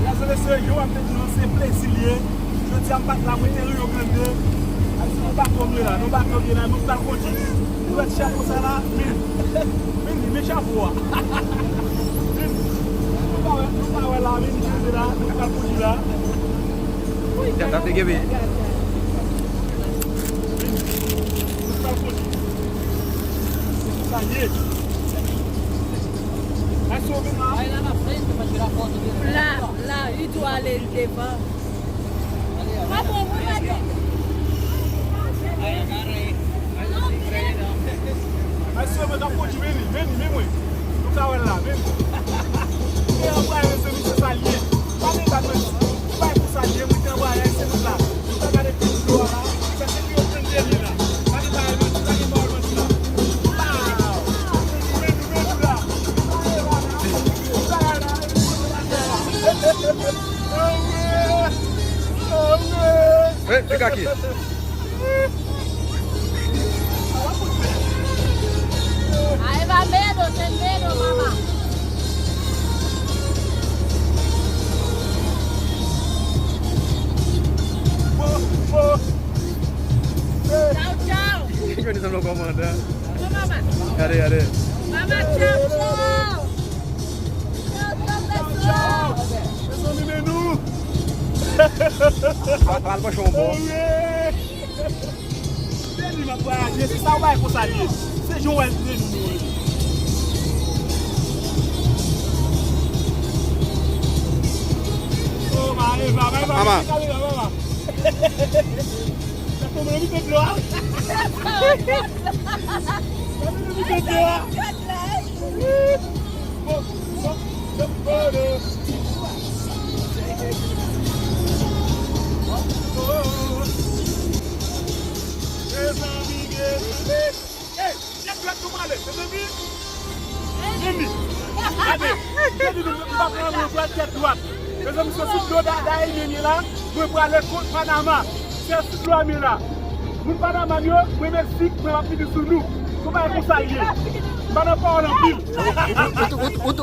Là, c'est le seul jour, c'est plaisir. Je tiens pas la moitié de Rio Grande. Nous battons là, nous battons là, nous battons là. Nous êtes chapeau ça là, mais chapeau. Nous pas là, mais là, nous battons là. Oui, t'as fait gagner. Là, il doit aller le devant. Fica aqui. Aí vai medo, tem medo, mamá. Tchau, tchau. Fica ali no comandante. Tchau, mamá. Cadê? Mamá, tchau, tchau. Tchau, Pessoal do menu. Fala pra chumbo. Esse sal vai com salir. Seja um entre hoje. Vai. Mama. Tá tomando muito droga. Tá tomando muito droga. Panama, c'est ce que nous là. Nous Panama, nous Mexique, nous avons fini sur nous. Comment est-ce que ça y est? Panama pas en pile.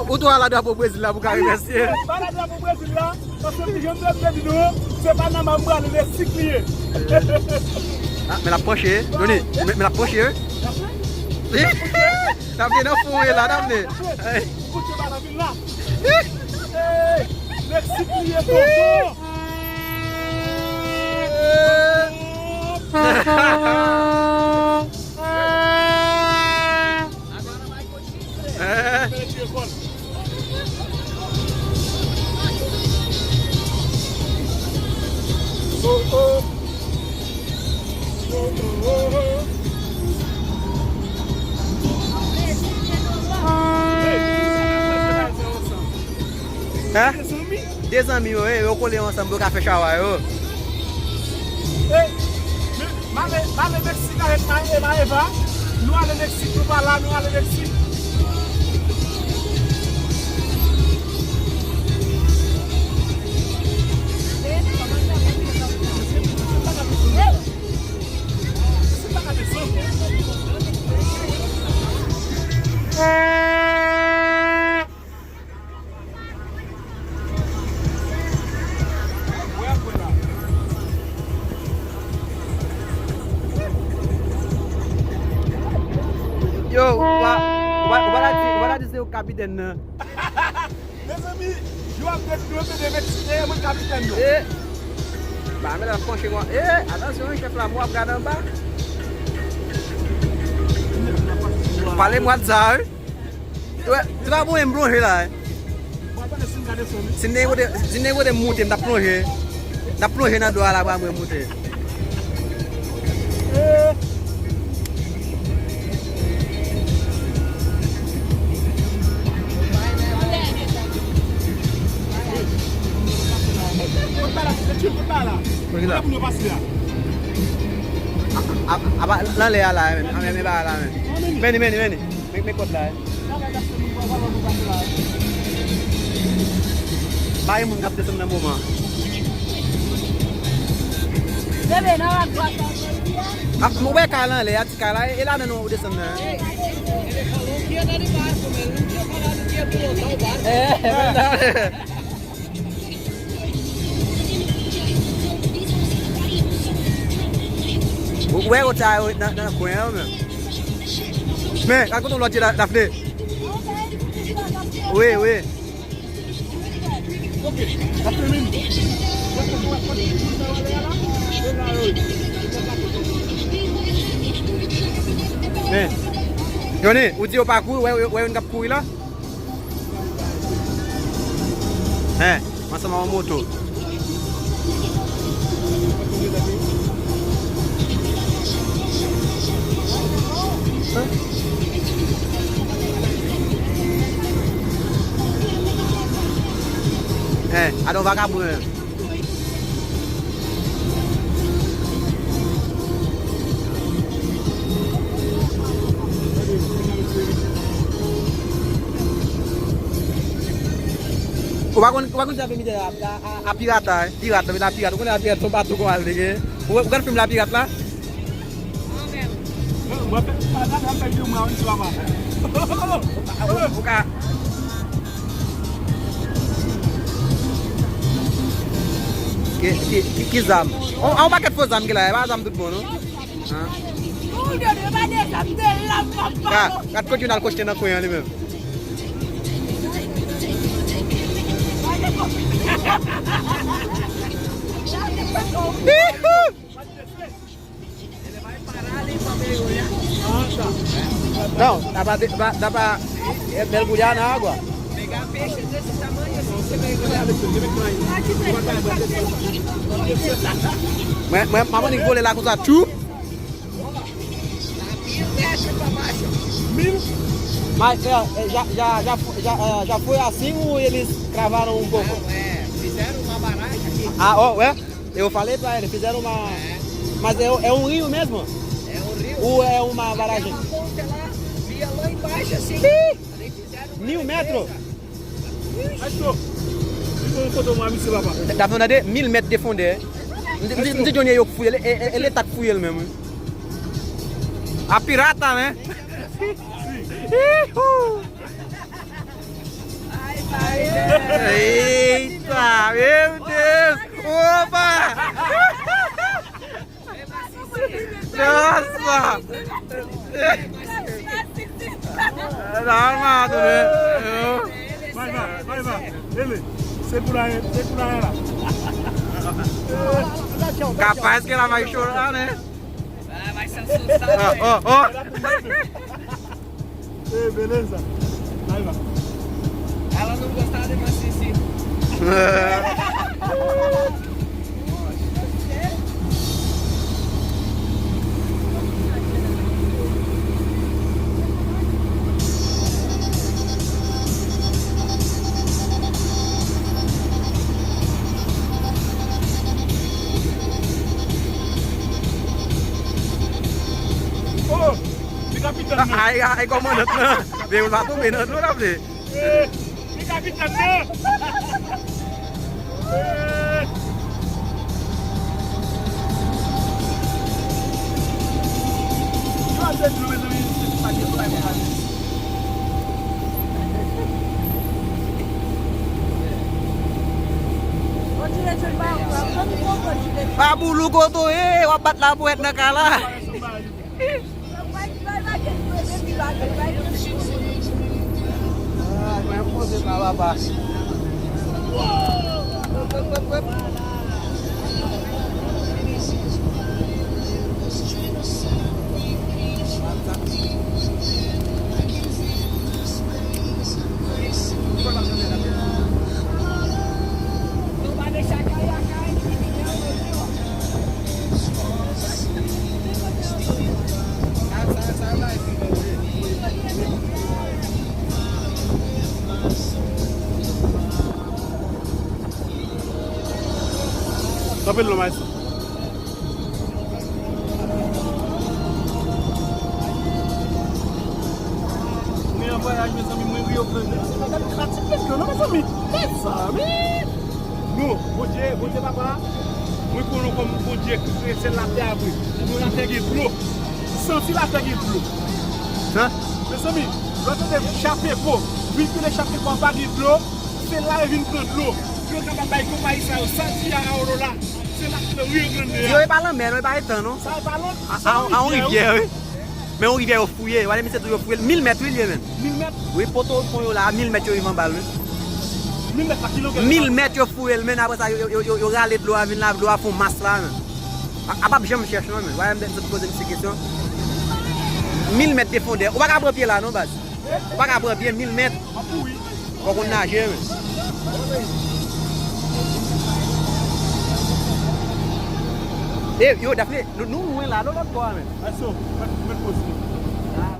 Où tu as la pour Brésil là pour remercier? Panama pour Brésil là, parce que je me dis c'est Panama pour aller Mexique lié. Mais la poche, Doni, mais la poche. T'as bien dans fond là, t'as bien. Mexique lié pour Des amis, ils collent ensemble au café Chawa. Allez Mexique avec Eva. Nous allons Mexique, nous pas là, nous allons Mexique. Yo, on va dire au capitaine. Mes amis, je vais de Mexicains, mon capitaine. Bah, mais la prochaine moi. Attention, chef là, moi, regarde en bas. Parlez-moi de ça. Tu vas vous me plonger là. Si vous de monter, je plonger. Je plonger dans le doigt là, je vais monter. Là, là, là, Meni, me côté là. Bàyyi mun capté sama moment. Bébé, non, Ah, mo be kala le ati kala ela na no descend na. Ele falou que ia dar de barco, mas não tinha É verdade. O ego tá na cunha, meu. Mais, raconte-nous l'autre la fenêtre. Oui, oui. Ok. Après mine. Mais, Johnny, où dit au parcours, ouais, on a courir là? Hein, moi ça m'a en moto. Ada vagabundo. O bagulho já vem me a pirata, pirata, me dá pirata, quando a pirata tomba tu com ela, né? O cara filme lá pirata lá? Moi, pas là, on moi, on se va. O cara que zam. On va qu'être faux zam que là, pas zam tout bon, non? Quand continue à le cocher dans coin lui-même. Não, dá pra mergulhar na água. Pegar peixe desse tamanho assim, você mergulhar. Mas vamos engolir lá com os atu. 1000 metros pra baixo. 1000? Mas já foi assim ou eles cravaram um pouco? Não, fizeram uma barragem aqui. Ah, ó, eu falei pra ele, fizeram uma... Mas é um rio mesmo? É um rio. Ou é uma barragem? Tem uma ponte lá, via lá embaixo assim. Ali fizeram uma 1000 metros? Acho. Il faut que moi, monsieur là-bas. Dá pra ver 1000 metros de fundo, é? Não sei de onde é eu que fui, ele tá que fui ele mesmo. A pirata, né? Eita, meu Deus! Opa! Nossa! Tá armado, né? Vai. Ele, segura ela. Capaz que ela vai chorar, né? Vai se assustar. Ó. Ei, beleza? Vai. Ela não gostava de maciço. Oh, mi capitaine. Ai comandante, não. Veio lá também, não dá pra ver. Mi capitaine. Babulu goto wabat la buat nakala. Vai poder lá abaixo. Não vai deixar cair a carne, Tapelo mais. Minha voyage, meus amigos, muito Rio Grande. Não, meus amigos. Nous, bon Dieu papa, nous prenons comme bon Dieu qui c'est la terre, nous la terre qui est de l'eau. Senti la terre qui est de l'eau. Hein? Mes amis, l'autre est chapé pour. Vu que les chapitres ne pas de l'eau, c'est là qu'ils viennent prendre l'eau. Je vais capable de compagnie ça, 100 à euro là. C'est là que le Rio Grande. Yo e pa lan mer, yo e pa etan non? Ça va pas A on rivière, oui. Mais on rivière yo fouillé, wale mi se tou yo fouillé 1000 mètres oui men. 1000 mètres. Oui, poto fon yo là 1000 mètres yo rivan bal. 1000 mètres par kilomètre. 1000 mètres yo fouillé men après ça yo rale de l'eau vinn la l'eau font masse là men. A pas jamais chercher non men. Wale me te poser une question. 1000 mètres de fondeur. Ou pas ka prendre pied là non bas. Ou pas ka prendre pied 1000 mètres. Ah oui. Pour qu'on nage men. Eh yo, Daphné, nous loin là, l'autre fois men. Ah ça, mettre pause.